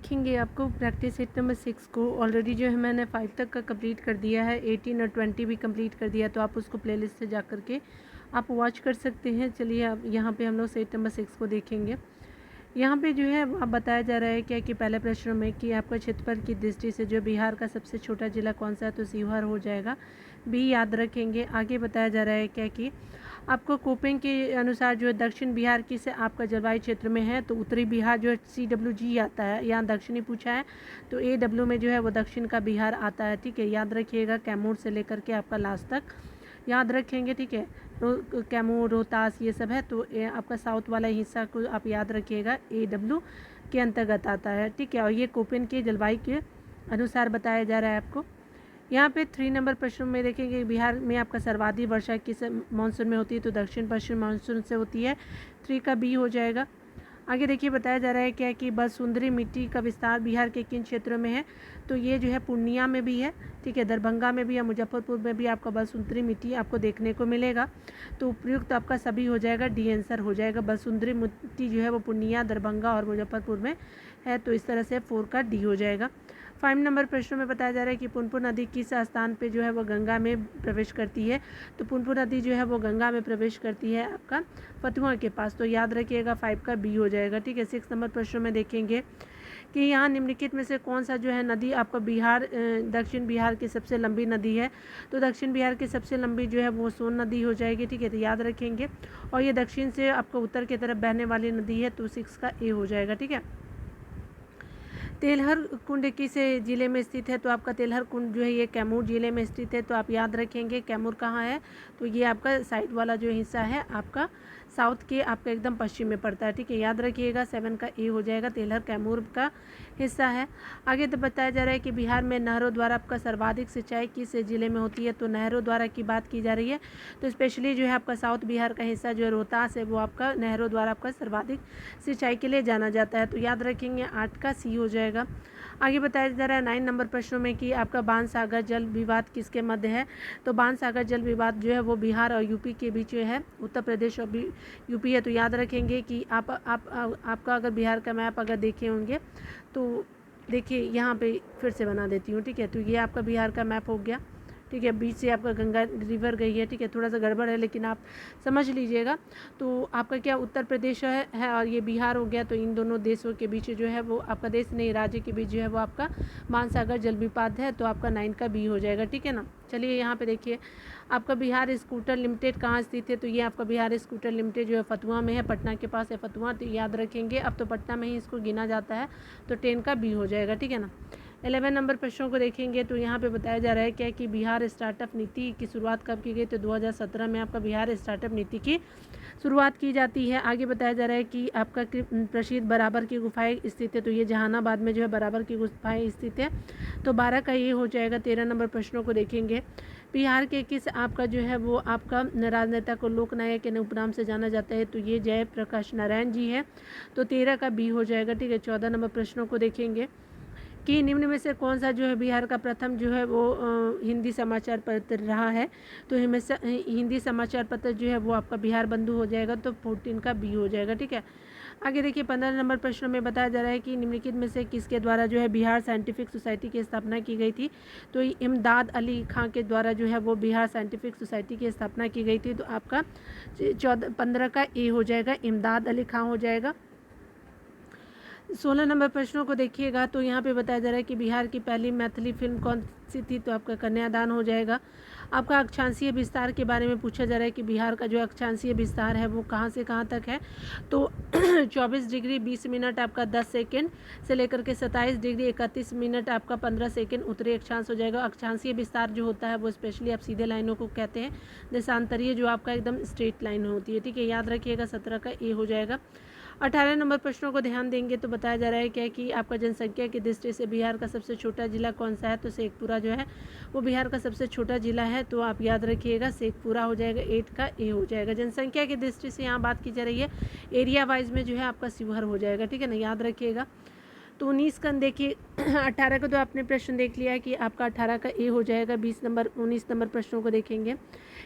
देखेंगे आपको practice set number 6 को ऑलरेडी जो है मैंने 5 तक का कंप्लीट कर दिया है, 18 और 20 भी कंप्लीट कर दिया, तो आप उसको प्लेलिस्ट से जा कर के आप वॉच कर सकते हैं। चलिए अब यहाँ पे हम लोग सेट नंबर 6 को देखेंगे। यहाँ पे जो है अब बताया जा रहा है क्या कि पहले प्रश्न में कि आपका क्षेत्रफल की दृष्टि से जो बिहार का सबसे छोटा जिला कौन सा है, तो शिवहर हो जाएगा, बी याद रखेंगे। आगे बताया जा रहा है क्या कि आपको कोपेन के अनुसार जो है दक्षिण बिहार किस आपका जलवायु क्षेत्र में है, तो उत्तरी बिहार जो है CWG आता है, यहाँ दक्षिणी पूछा है तो AW में जो है वो दक्षिण का बिहार आता है। ठीक है, याद रखिएगा कैमूर से लेकर के आपका लास्ट तक याद रखेंगे। ठीक है, कैमूर रोहतास ये सब है, तो आपका साउथ वाला हिस्सा को आप याद रखिएगा AW के अंतर्गत आता है। ठीक है, और ये कोपेन के जलवायु के अनुसार बताया जा रहा है आपको। यहाँ पे 3 नंबर प्रश्न में देखेंगे बिहार में आपका सर्वाधिक वर्षा किस मानसून में होती है, तो दक्षिण पश्चिम मानसून से होती है, 3 का बी हो जाएगा। आगे देखिए बताया जा रहा है क्या कि बलसुंदरी मिट्टी का विस्तार बिहार के किन क्षेत्रों में है, तो ये जो है पूर्णिया में भी है। ठीक है, दरभंगा में भी है, मुजफ्फरपुर में भी आपका बलसुंदरी मिट्टी आपको देखने को मिलेगा, तो उपयुक्त आपका सभी हो जाएगा, डी आंसर हो जाएगा। बलसुंदरी मिट्टी जो है वो पूर्णिया, दरभंगा और मुजफ्फरपुर में है, तो इस तरह से 4 का डी हो जाएगा। 5 नंबर प्रश्न में बताया जा रहा है कि पुनपुन नदी किस स्थान पे जो है वो गंगा में प्रवेश करती है, तो पुनपुन नदी जो है वो गंगा में प्रवेश करती है आपका फतुहा के पास, तो याद रखिएगा 5 का बी हो जाएगा। ठीक है, 6 नंबर प्रश्न में देखेंगे कि यहाँ निम्नलिखित में से कौन सा जो है नदी आपका बिहार दक्षिण बिहार की सबसे लंबी नदी है, तो दक्षिण बिहार की सबसे लंबी जो है वो सोन नदी हो जाएगी। ठीक है, तो याद रखेंगे, और ये दक्षिण से आपका उत्तर की तरफ बहने वाली नदी है, तो 6 का ए हो जाएगा। ठीक है, तेलहर कुंड किस ज़िले में स्थित है, तो आपका तेलहर कुंड जो है ये कैमूर ज़िले में स्थित है, तो आप याद रखेंगे कैमूर कहाँ है, तो ये आपका साइड वाला जो हिस्सा है आपका साउथ के आपका एकदम पश्चिम में पड़ता है। ठीक है, याद रखिएगा 7 का ए हो जाएगा, तेलहर कैमूर का हिस्सा है। आगे तो बताया जा रहा है कि बिहार में नहरों द्वारा आपका सर्वाधिक सिंचाई किस ज़िले में होती है, तो नहरों द्वारा की बात की जा रही है, तो स्पेशली जो है आपका साउथ बिहार का हिस्सा जो है रोहतास है, वो आपका नहरों द्वारा आपका सर्वाधिक सिंचाई के लिए जाना जाता है, तो याद रखेंगे 8 का सी हो जाएगा। आगे बताया जा रहा है 9 नंबर प्रश्नों में कि आपका बाण सागर जल विवाद किसके मध्य है, तो बाण सागर जल विवाद जो है वो बिहार और यूपी के बीच है, उत्तर प्रदेश और यूपी है, तो याद रखेंगे कि आपका अगर बिहार का मैप अगर देखे होंगे तो देखिए यहाँ पे फिर से बना देती हूँ। ठीक है, तो ये आपका बिहार का मैप हो गया। ठीक है, बीच से आपका गंगा रिवर गई है। ठीक है, थोड़ा सा गड़बड़ है लेकिन आप समझ लीजिएगा। तो आपका क्या उत्तर प्रदेश है और ये बिहार हो गया, तो इन दोनों देशों के बीच जो है वो आपका देश नहीं राज्य के बीच जो है वो आपका बाण सागर जल विवाद है, तो आपका 9 का बी हो जाएगा। ठीक है ना, चलिए यहाँ पे देखिए आपका बिहार स्कूटर लिमिटेड कहाँ स्थित है, तो ये आपका बिहार स्कूटर लिमिटेड जो है फतुहा में है, पटना के पास है फतुहा, तो याद रखेंगे अब तो पटना में ही इसको गिना जाता है, तो 10 का बी हो जाएगा। ठीक है ना, 11 नंबर प्रश्नों को देखेंगे तो यहाँ पे बताया जा रहा है क्या कि बिहार स्टार्टअप नीति की शुरुआत कब की गई, तो 2017 में आपका बिहार स्टार्टअप नीति की शुरुआत की जाती है। आगे बताया जा रहा है कि आपका प्रसिद्ध बराबर की गुफाएं स्थित है, तो ये जहानाबाद में जो है बराबर की गुफाएं स्थित है, तो 12 का ये हो जाएगा। 13 नंबर प्रश्नों को देखेंगे बिहार के किस आपका जो है वो आपका राजनेता को लोकनायक के उपनाम से जाना जाता है, तो ये जयप्रकाश नारायण जी है, तो 13 का बी हो जाएगा। ठीक है, 14 नंबर प्रश्नों को देखेंगे कि निम्न में से कौन सा जो है बिहार का प्रथम जो है वो हिंदी समाचार पत्र रहा है, तो हिंदी समाचार पत्र जो है वो आपका बिहार बंधु हो जाएगा, तो 14 का बी हो जाएगा। ठीक है, आगे देखिए 15 नंबर प्रश्न में बताया जा रहा है कि निम्नलिखित में से किसके द्वारा जो है बिहार साइंटिफिक सोसाइटी की स्थापना की गई थी, तो इमदाद अली खां के द्वारा जो है वो बिहार साइंटिफिक सोसाइटी की स्थापना की गई थी, तो आपका 15 का ए हो जाएगा, इमदाद अली खां हो जाएगा। 16 नंबर प्रश्नों को देखिएगा तो यहाँ पे बताया जा रहा है कि बिहार की पहली मैथिली फिल्म कौन सी थी, तो आपका कन्यादान हो जाएगा। आपका अक्षांशीय विस्तार के बारे में पूछा जा रहा है कि बिहार का जो अक्षांशीय विस्तार है वो कहाँ से कहाँ तक है, तो 24 डिग्री 20 मिनट आपका 10 सेकेंड से लेकर के 27 डिग्री 31 मिनट आपका 15 सेकेंड उत्तरी अक्षांश हो जाएगा। अक्षांशीय विस्तार जो होता है वो स्पेशली आप सीधे लाइनों को कहते हैं, देशांतरीय जो आपका एकदम स्ट्रेट लाइन होती है। ठीक है, याद रखिएगा 17 का ए हो जाएगा। 18 नंबर प्रश्नों को ध्यान देंगे तो बताया जा रहा है क्या कि आपका जनसंख्या की दृष्टि से बिहार का सबसे छोटा जिला कौन सा है, तो शेखपुरा जो है वो बिहार का सबसे छोटा जिला है, तो आप याद रखिएगा शेखपुरा हो जाएगा, 8 का ए हो जाएगा। जनसंख्या की दृष्टि से यहाँ बात की जा रही है, एरिया वाइज में जो है आपका शिवहर हो जाएगा। ठीक है ना, याद रखिएगा। तो 19 का देखिए 18 का तो आपने प्रश्न देख लिया है कि आपका 18 का ए हो जाएगा। 19 नंबर प्रश्नों को देखेंगे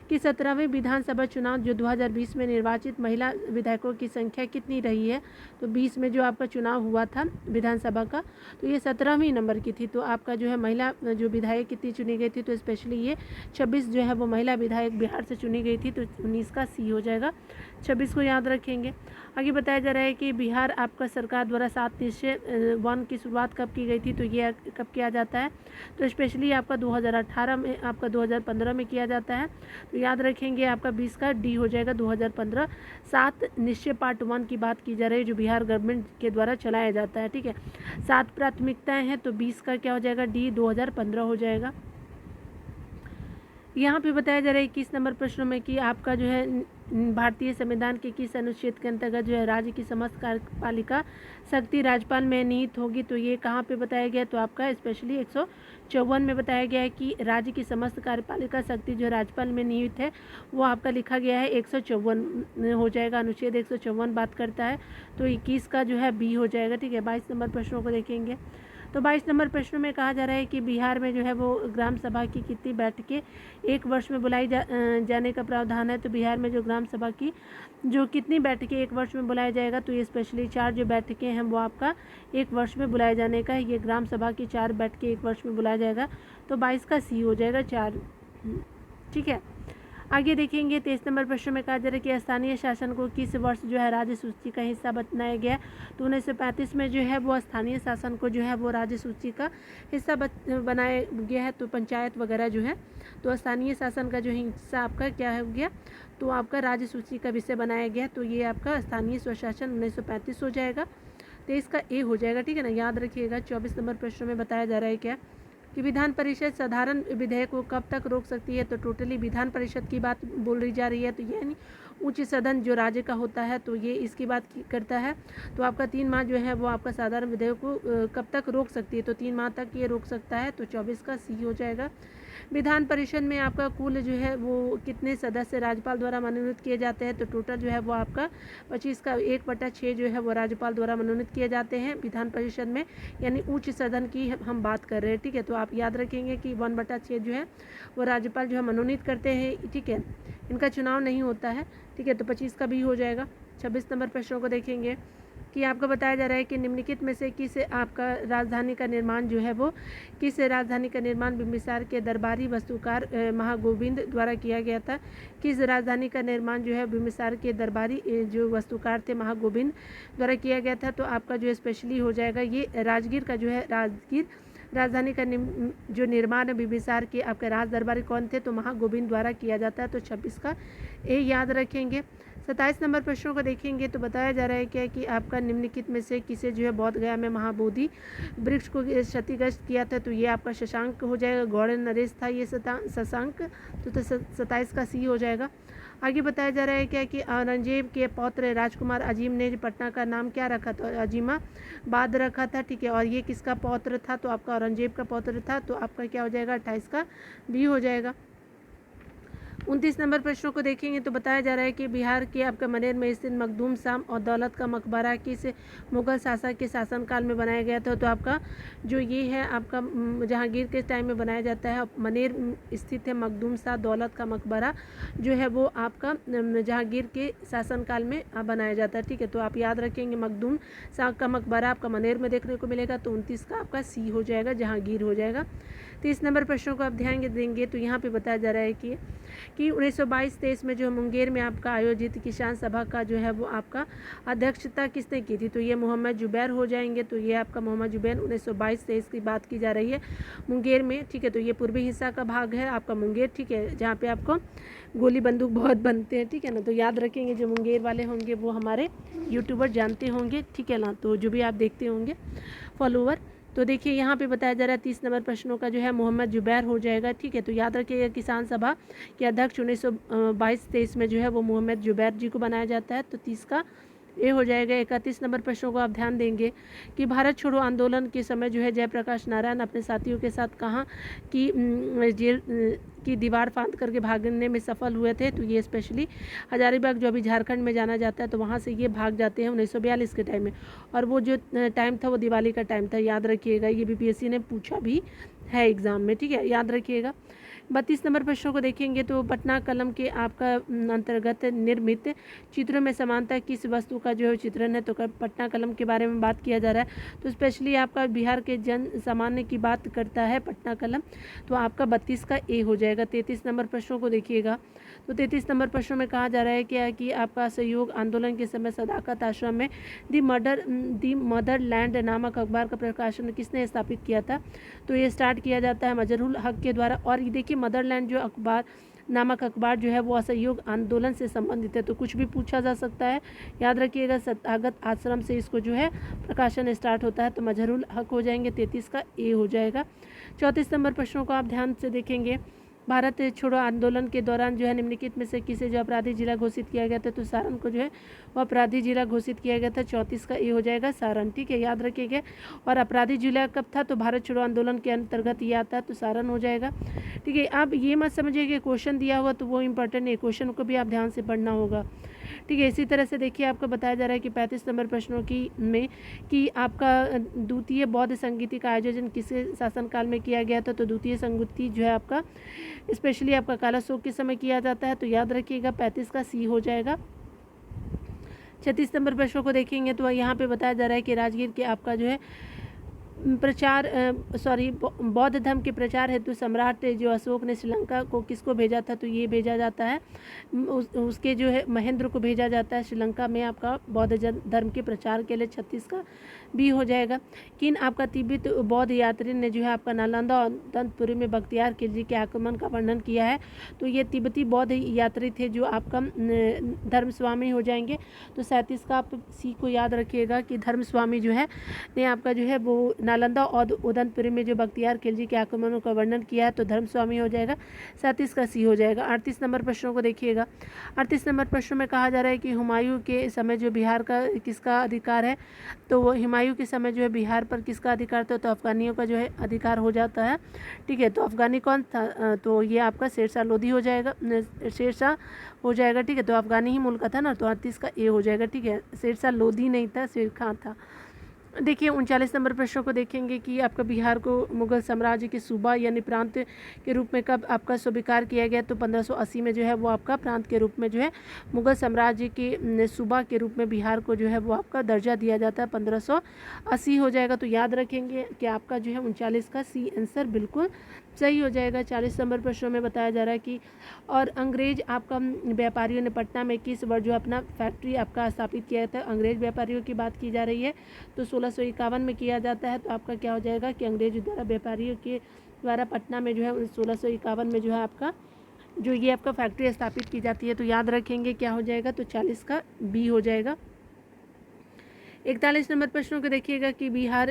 कि 17वें विधानसभा चुनाव जो 2020 में निर्वाचित महिला विधायकों की संख्या कितनी रही है। तो 20 में जो आपका चुनाव हुआ था विधानसभा का, तो ये 17वीं नंबर की थी। तो आपका जो है महिला जो विधायक कितनी चुनी गई थी, तो स्पेशली ये 26 जो है वो महिला विधायक बिहार से चुनी गई थी। तो 19 का सी हो जाएगा, 26 को याद रखेंगे। आगे बताया जा रहा है कि बिहार आपका सरकार द्वारा 7 निश्चय वन की शुरुआत कब की गई थी। तो ये कब किया जाता है, तो स्पेशली आपका 2018 में, आपका 2015 में किया जाता है। तो याद रखेंगे आपका 20 का डी हो जाएगा 2015। 7 निश्चय पार्ट 1 की बात की जा रही है जो बिहार गवर्नमेंट के द्वारा चलाया जाता है। ठीक है, 7 प्राथमिकताएं हैं, तो 20 का क्या हो जाएगा डी 2015 हो जाएगा। यहाँ पे बताया जा रहा है 21 नंबर प्रश्नों में कि आपका जो है भारतीय संविधान के किस अनुच्छेद के अंतर्गत जो है राज्य की समस्त कार्यपालिका शक्ति राज्यपाल में निहित होगी। तो ये कहाँ पे बताया गया, तो आपका स्पेशली 154 में बताया गया है कि राज्य की समस्त कार्यपालिका शक्ति जो राज्यपाल में निहित है, वो आपका लिखा गया है 154 हो जाएगा। अनुच्छेद 154 बात करता है। तो 21 का जो है बी हो जाएगा। ठीक है, 22 नंबर प्रश्नों को देखेंगे। तो 22 नंबर प्रश्न में कहा जा रहा है कि बिहार में जो है वो ग्राम सभा की कितनी बैठकें एक वर्ष में बुलाई जाने का प्रावधान है। तो बिहार में जो ग्राम सभा की जो कितनी बैठकें एक वर्ष में बुलाया जाएगा, तो ये स्पेशली 4 जो बैठकें हैं वो आपका एक वर्ष में बुलाए जाने का है। ये ग्राम सभा की 4 बैठकें एक वर्ष में बुलाया जाएगा। तो 22 का सी हो जाएगा 4। ठीक है, आगे देखेंगे 23 नंबर प्रश्न में कहा जा रहा है कि स्थानीय शासन को किस वर्ष जो है राज्य सूची का हिस्सा बनाया गया। तो 1935 में जो है वो स्थानीय शासन को जो है वो राज्य सूची का हिस्सा बनाया गया है। तो पंचायत वगैरह जो है, तो स्थानीय शासन का जो हिस्सा आपका क्या हो गया, तो आपका राज्य सूची का विषय बनाया गया। तो ये आपका स्थानीय स्वशासन 1935 हो जाएगा। 23 का ए हो जाएगा। ठीक है ना, याद रखिएगा। 24 नंबर प्रश्न में बताया जा रहा है क्या कि विधान परिषद साधारण विधेयक को कब तक रोक सकती है। तो टोटली विधान परिषद की बात बोल रही जा रही है। तो यानी उच्च सदन जो राज्य का होता है, तो ये इसकी बात करता है। तो आपका 3 माह जो है वो आपका साधारण विधेयक को कब तक रोक सकती है, तो 3 माह तक ये रोक सकता है। तो 24 का सी हो जाएगा। विधान परिषद में आपका कुल जो है वो कितने सदस्य राज्यपाल द्वारा मनोनीत किए जाते हैं। तो टोटल जो है वो आपका 25 का 1/6 जो है वो राज्यपाल द्वारा मनोनीत किए जाते हैं विधान परिषद में, यानी उच्च सदन की हम बात कर रहे हैं। ठीक है, तो आप याद रखेंगे कि 1/6 जो है वो राज्यपाल जो है मनोनीत करते हैं। ठीक है, इनका चुनाव नहीं होता है। ठीक है, तो 25 का भी हो जाएगा। 26 नंबर प्रश्नों को देखेंगे कि आपको बताया जा रहा है कि निम्नलिखित में से किस आपका राजधानी का निर्माण जो है वो किस राजधानी का निर्माण बिंबिसार के दरबारी वास्तुकार महागोविंद द्वारा किया गया था। किस राजधानी का निर्माण जो है बिंबिसार के दरबारी जो वास्तुकार थे महागोविंद द्वारा किया गया था। तो आपका जो स्पेशली हो जाएगा ये राजगीर का जो है राजगीर राजधानी का जो निर्माण है बिंबिसार के आपके राज दरबारी कौन थे, तो महागोविंद द्वारा किया जाता है। तो 26 का ए याद रखेंगे। 27 नंबर प्रश्नों को देखेंगे तो बताया जा रहा है क्या कि आपका निम्नलिखित में से किसे जो है बोध गया में महाबोधि वृक्ष को क्षतिग्रस्त किया था। तो ये आपका शशांक हो जाएगा। गौड़ नरेश था ये शशांक। तो 27 का सी हो जाएगा। आगे बताया जा रहा है क्या कि औरंगजेब के पौत्र राजकुमार अजीम ने पटना का नाम क्या रखा था, अजीमाबाद रखा था। ठीक है, और ये किसका पौत्र था, तो आपका औरंगजेब का पौत्र था। तो आपका क्या हो जाएगा 28 का बी हो जाएगा। 29 नंबर प्रश्नों को देखेंगे तो बताया जा रहा है कि बिहार के आपका मनेर में स्थित मखदूम शाम और दौलत का मकबरा किस मुगल शासक के शासनकाल में बनाया गया था। तो आपका जो ये है आपका जहांगीर के टाइम में बनाया जाता है। मनेर स्थित है मखदूम शाह दौलत का मकबरा जो है वो आपका जहांगीर के शासनकाल में बनाया जाता है। ठीक है, तो आप याद रखेंगे मखदूम शाह का मकबरा आपका मनेर में देखने को मिलेगा। तो 29 का आपका सी हो जाएगा, जहांगीर हो जाएगा। 30 नंबर प्रश्नों को आप ध्यान देंगे तो यहाँ पे बताया जा रहा है कि 1922-23 में जो मुंगेर में आपका आयोजित किसान सभा का जो है वो आपका अध्यक्षता किसने की थी। तो ये मोहम्मद जुबैर हो जाएंगे। तो ये आपका मोहम्मद जुबैर 1922-23 की बात की जा रही है मुंगेर में। ठीक है, तो ये पूर्वी हिस्सा का भाग है आपका मुंगेर। ठीक है, जहाँ पे आपको गोली बंदूक बहुत बनते हैं। ठीक है ना, तो याद रखेंगे जो मुंगेर वाले होंगे वो हमारे यूट्यूबर जानते होंगे। ठीक है ना, तो जो भी आप देखते होंगे फॉलोवर। तो देखिए यहाँ पे बताया जा रहा है 30 नंबर प्रश्नों का जो है मोहम्मद जुबैर हो जाएगा। ठीक है, तो याद रखिएगा किसान सभा के अध्यक्ष 1922-23 में जो है वो मोहम्मद जुबैर जी को बनाया जाता है। तो 30 का ये हो जाएगा। 31 नंबर प्रश्नों को आप ध्यान देंगे कि भारत छोड़ो आंदोलन के समय जो है जयप्रकाश नारायण अपने साथियों के साथ कहाँ की जेल की दीवार फांद करके भागने में सफल हुए थे। तो ये स्पेशली हजारीबाग जो अभी झारखंड में जाना जाता है, तो वहाँ से ये भाग जाते हैं 1942 के टाइम में। और वो जो टाइम था वो दिवाली का टाइम था, याद रखिएगा। ये बीपीएससी ने पूछा भी है एग्ज़ाम में, ठीक है, याद रखिएगा। 32 नंबर प्रश्नों को देखेंगे तो पटना कलम के आपका अंतर्गत निर्मित चित्रों में समानता किस वस्तु का जो है चित्रण है। तो पटना कलम के बारे में बात किया जा रहा है, तो स्पेशली आपका बिहार के जन सामान्य की बात करता है पटना कलम, तो आपका 32 का ए हो जाएगा। 33 नंबर प्रश्नों को देखिएगा तो 33 नंबर प्रश्नों में कहा जा रहा है क्या कि आपका सहयोग आंदोलन के समय सदाकत आश्रम में दी मदरलैंड नामक अखबार का प्रकाशन किसने स्थापित किया था। तो ये स्टार्ट किया जाता है मजरुल हक के द्वारा। और ये देखिए मदरलैंड जो अखबार नामक अखबार जो है वो असहयोग आंदोलन से संबंधित है, तो कुछ भी पूछा जा सकता है, याद रखिएगा। सदाकत आश्रम से इसको जो है प्रकाशन स्टार्ट होता है, तो मजरुल हक हो जाएंगे, 33 का ए हो जाएगा। 34 नंबर प्रश्नों को आप ध्यान से देखेंगे। भारत छोड़ो आंदोलन के दौरान जो है निम्नलिखित में से किसे जो अपराधी जिला घोषित किया गया था। तो सारण को जो है वो अपराधी जिला घोषित किया गया था, 34 का ये हो जाएगा सारण, ठीक है, याद रखिएगा। और अपराधी जिला कब था, तो भारत छोड़ो आंदोलन के अंतर्गत ये आता है, तो सारण हो जाएगा, ठीक है। आप ये मत समझिए कि क्वेश्चन दिया हुआ तो वो इंपॉर्टेंट है, क्वेश्चन को भी आप ध्यान से पढ़ना होगा, ठीक है। इसी तरह से देखिए आपको बताया जा रहा है कि 35 नंबर प्रश्नों की में कि आपका द्वितीय बौद्ध संगीति का आयोजन किसे शासनकाल में किया गया था। तो द्वितीय संगीति जो है आपका स्पेशली आपका काला शोक के समय किया जाता है, तो याद रखिएगा 35 का सी हो जाएगा। 36 नंबर प्रश्नों को देखेंगे तो यहाँ पे बताया जा रहा है कि राजगीर के आपका जो है प्रचार बौद्ध धर्म के प्रचार हेतु सम्राट जो अशोक ने श्रीलंका को किसको भेजा था। तो ये भेजा जाता है उसके जो है महेंद्र को भेजा जाता है श्रीलंका में आपका बौद्ध धर्म के प्रचार के लिए, 36 का भी हो जाएगा। किन आपका तिब्बत बौद्ध यात्री ने जो है आपका नालंदा और तंतपुरी में बख्तियार खिलजी के आक्रमण का वर्णन किया है। तो ये तिब्बती बौद्ध यात्री थे जो आपका धर्म स्वामी हो जाएंगे, तो 37 का आप सी को याद रखिएगा कि धर्म स्वामी जो है ने आपका जो है वो नालंदा और उदयपुरी में जो बख्तियार खिलजी के आक्रमणों का वर्णन किया है, तो धर्म स्वामी हो जाएगा, 37 का सी हो जाएगा। 38 नंबर प्रश्नों को देखिएगा। 38 नंबर प्रश्न में कहा जा रहा है कि हुमायूं के समय जो बिहार का किसका अधिकार है। तो वो हुमायूं के समय जो है बिहार पर किसका अधिकार था, तो अफगानियों का जो है अधिकार हो जाता है, ठीक है। तो अफगानी कौन था, तो ये आपका शेरशाह लोधी हो जाएगा, शेरशाह हो जाएगा, ठीक है। तो अफगानी ही मुल्क का था ना, तो 38 का ए हो जाएगा, ठीक है। शेरशाह लोधी नहीं था, शेर खां था। देखिए 39 नंबर प्रश्नों को देखेंगे कि आपका बिहार को मुगल साम्राज्य के सूबा यानी प्रांत के रूप में कब आपका स्वीकार किया गया। तो 1580 में जो है वो आपका प्रांत के रूप में जो है मुगल साम्राज्य के सूबा के रूप में बिहार को जो है वो आपका दर्जा दिया जाता है, 1580 हो जाएगा। तो याद रखेंगे कि आपका जो है 39 का सी आंसर बिल्कुल सही हो जाएगा। 40 नंबर प्रश्नों में बताया जा रहा है कि और अंग्रेज आपका व्यापारियों ने पटना में किस वर्ष जो अपना फैक्ट्री आपका स्थापित किया था। अंग्रेज व्यापारियों की बात की जा रही है, तो 1651 में किया जाता है। तो आपका क्या हो जाएगा कि अंग्रेज द्वारा व्यापारियों के द्वारा पटना में जो है 1651 में जो है आपका जो ये आपका फैक्ट्री स्थापित की जाती है। तो याद रखेंगे क्या हो जाएगा, तो 40 का बी हो जाएगा। 41 नंबर प्रश्नों को देखिएगा कि बिहार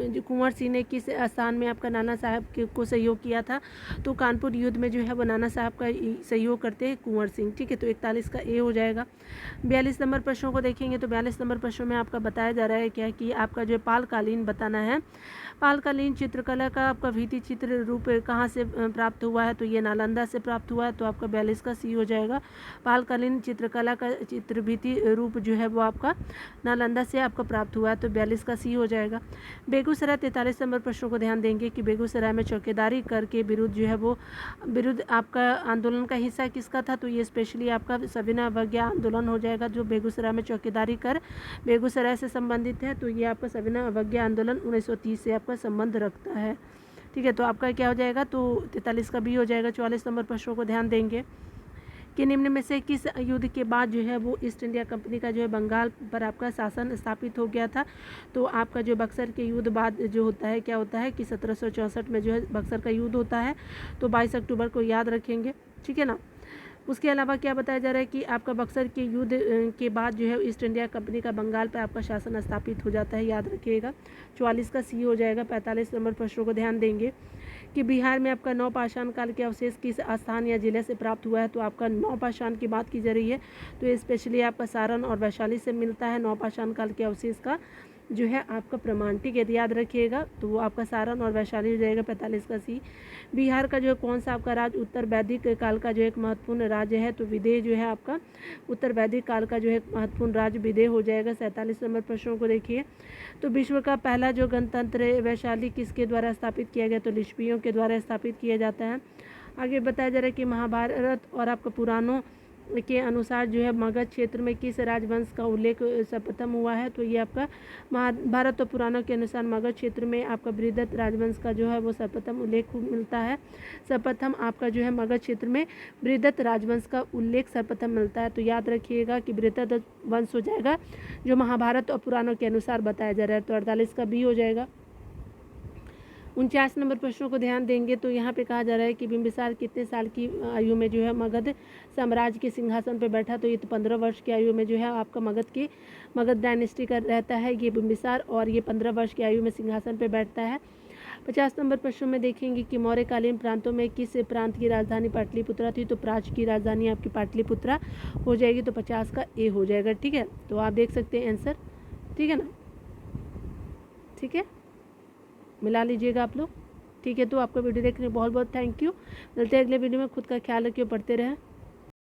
जो कुंवर सिंह ने किस स्थान में आपका नाना साहब को सहयोग किया था। तो कानपुर युद्ध में जो है वो नाना साहब का सहयोग करते हैं कुंवर सिंह, ठीक है। तो 41 का ए हो जाएगा। 42 नंबर प्रश्नों को देखेंगे तो 42 नंबर प्रश्नों में आपका बताया जा रहा है क्या कि आपका जो है पालकालीन बताना है। पालकालीन चित्रकला का आपका भित्ति चित्र रूप कहाँ से प्राप्त हुआ है। तो ये नालंदा से प्राप्त हुआ है, तो आपका 42 का सी हो जाएगा। पालकालीन चित्रकला का चित्र भित्ति रूप जो है वो आपका नालंदा से आपका प्राप्त हुआ है, तो 42 का सी हो जाएगा। बेगूसराय 43 नंबर प्रश्नों को ध्यान देंगे कि बेगूसराय में चौकीदारी कर के विरुद्ध जो है वो विरुद्ध आपका आंदोलन का हिस्सा किसका था। तो ये स्पेशली आपका सविनय अवज्ञा आंदोलन हो जाएगा, जो बेगूसराय में चौकीदारी कर बेगूसराय से संबंधित है। तो ये आपका सविनय अवज्ञा आंदोलन 1930 से आपका संबंध रखता है, ठीक है। तो आपका क्या हो जाएगा, तो 43 का बी हो जाएगा। 44 नंबर प्रश्नों को ध्यान देंगे कि निम्न में से किस युद्ध के बाद जो है वो ईस्ट इंडिया कंपनी का जो है बंगाल पर आपका शासन स्थापित हो गया था। तो आपका जो बक्सर के युद्ध बाद जो होता है क्या होता है कि 1764 में जो है बक्सर का युद्ध होता है, तो 22 अक्टूबर को याद रखेंगे, ठीक है ना। उसके अलावा क्या बताया जा रहा है कि आपका बक्सर के युद्ध के बाद जो है ईस्ट इंडिया कंपनी का बंगाल पर आपका शासन स्थापित हो जाता है, याद रखिएगा। 44 का सी हो जाएगा। 45 नंबर प्रश्नों को ध्यान देंगे कि बिहार में आपका नवपाषाण काल के अवशेष किस स्थान या जिले से प्राप्त हुआ है। तो आपका नवपाषाण की बात की जा रही है, तो ये स्पेशली आपका सारण और वैशाली से मिलता है नवपाषाण काल के अवशेष का जो है आपका प्रमाण, ठीक है। तो याद रखिएगा, तो वो आपका सारण और वैशाली हो जाएगा 45 का सी। बिहार का जो है कौन सा आपका राज्य उत्तर वैदिक काल का जो एक महत्वपूर्ण राज्य है, तो विदेह जो है आपका उत्तर वैदिक काल का जो है महत्वपूर्ण राज्य विदेह हो जाएगा। 47 नंबर प्रश्नों को देखिए। तो विश्व का पहला जो गणतंत्र वैशाली किसके द्वारा स्थापित किया गया, तो लिच्छवियों के द्वारा स्थापित किया जाता है। आगे बताया जा रहा है कि महाभारत और आपका पुराणों के अनुसार जो है मगध क्षेत्र में किस राजवंश का उल्लेख सर्वप्रथम हुआ है, तो ये आपका महाभारत और पुराणों के अनुसार मगध क्षेत्र में आपका बृहद्रथ राजवंश का जो है वो सर्वप्रथम उल्लेख मिलता है। सर्वप्रथम आपका जो है मगध क्षेत्र में बृहद्रथ राजवंश का उल्लेख सर्वप्रथम मिलता है। तो याद रखिएगा कि बृहद्रथ वंश हो जाएगा जो महाभारत और पुराणों के अनुसार बताया जा रहा है। तो 48 का बी हो जाएगा। 49 नंबर प्रश्नों को ध्यान देंगे तो यहाँ पे कहा जा रहा है कि बिंबिसार कितने साल की आयु में जो है मगध साम्राज्य के सिंहासन पर बैठा, तो ये तो 15 वर्ष की आयु में जो है आपका मगध डायनेस्टी का रहता है ये बिंबिसार, और ये 15 वर्ष की आयु में सिंहासन पर बैठता है। 50 नंबर प्रश्नों में देखेंगे कि मौर्यकालीन प्रांतों में किस प्रांत की राजधानी पाटलिपुत्रा थी, तो प्राच की राजधानी आपकी पाटलिपुत्रा हो जाएगी। तो 50 का ए हो जाएगा, ठीक है। तो आप देख सकते हैं आंसर, ठीक है ना, ठीक है, मिला लीजिएगा आप लोग, ठीक है। तो आपका वीडियो देखने बहुत बहुत थैंक यू। मिलते हैं अगले वीडियो में, खुद का ख्याल रखिए, पढ़ते रहें।